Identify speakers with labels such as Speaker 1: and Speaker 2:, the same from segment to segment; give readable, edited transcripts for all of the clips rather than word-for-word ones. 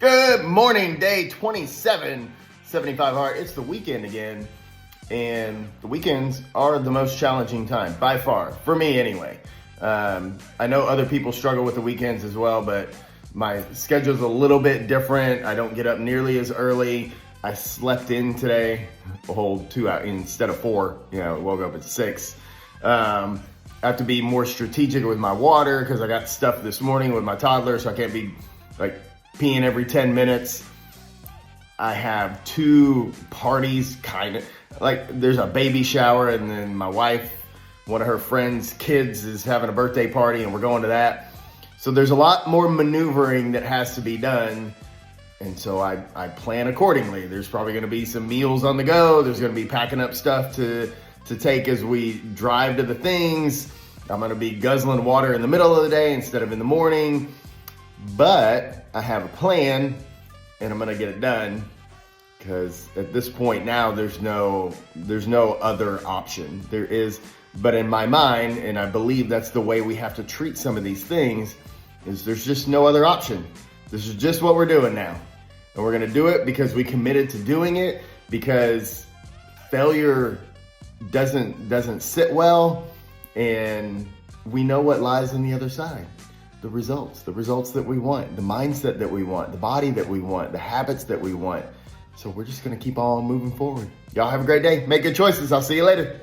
Speaker 1: Good morning, day 27, 75 hard. It's the weekend again, and the weekends are the most challenging time, by far, for me anyway. I know other people struggle with the weekends as well, but my schedule's a little bit different. I don't get up nearly as early. I slept in today, a whole 2 hours instead of 4, woke up at 6. I have to be more strategic with my water because I got stuff this morning with my toddler, so I can't be like peeing every 10 minutes. I have 2 parties, kind of like there's a baby shower, and then my wife, one of her friends' kids is having a birthday party, and we're going to that. So there's a lot more maneuvering that has to be done. And so I plan accordingly. There's probably going to be some meals on the go. There's going to be packing up stuff to take as we drive to the things. I'm going to be guzzling water in the middle of the day instead of in the morning. But I have a plan, and I'm going to get it done because at this point now there's no other option. There is, but in my mind, and I believe that's the way we have to treat some of these things, is there's just no other option. This is just what we're doing now. And we're going to do it because we committed to doing it, because failure doesn't sit well, and we know what lies on the other side. The results that we want, the mindset that we want, the body that we want, the habits that we want. So we're just going to keep on moving forward. Y'all have a great day. Make good choices. I'll see you later.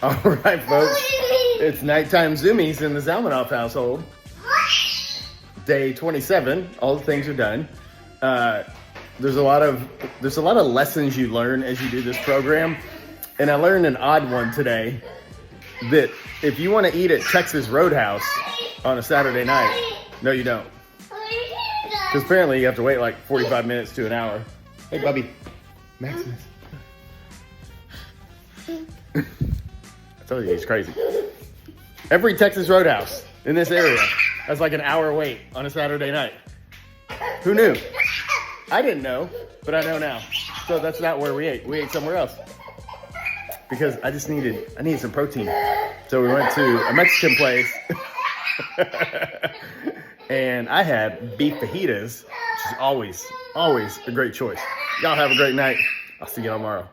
Speaker 1: All right, folks, it's nighttime zoomies in the Zalmanoff household. Day 27, all the things are done. There's a lot of lessons you learn as you do this program. And I learned an odd one today, that if you want to eat at Texas Roadhouse on a Saturday night, no, you don't. Because apparently you have to wait like 45 minutes to an hour. Hey, Bubby. Maximus. I told you he's crazy. Every Texas Roadhouse in this area has like an hour wait on a Saturday night. Who knew? I didn't know, but I know now. So that's not where we ate. We ate somewhere else because I needed some protein. So we went to a Mexican place and I had beef fajitas, which is always a great choice. Y'all have a great night. I'll see you tomorrow.